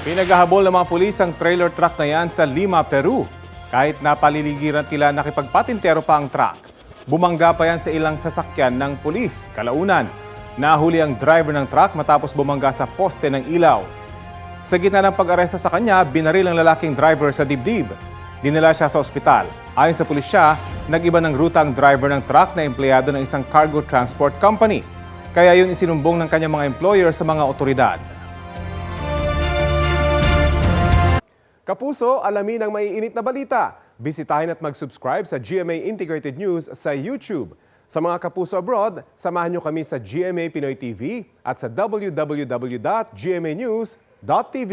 Pinaghahabol ng mga pulis ang trailer truck na yan sa Lima, Peru. Kahit napaliligiran tila nakipagpatintero pa ang truck. Bumangga pa yan sa ilang sasakyan ng pulis. Kalaunan, nahuli ang driver ng truck matapos bumangga sa poste ng ilaw. Sa gitna ng pag-aresto sa kanya, binaril ang lalaking driver sa dibdib. Dinala siya sa ospital. Ayon sa pulisya, nag-iba ng ruta ang driver ng truck na empleyado ng isang cargo transport company. Kaya yun isinumbong ng kanyang mga employer sa mga otoridad. Kapuso, alamin ang maiinit na balita. Bisitahin at mag-subscribe sa GMA Integrated News sa YouTube. Sa mga kapuso abroad, samahan niyo kami sa GMA Pinoy TV at sa www.gmanews.tv.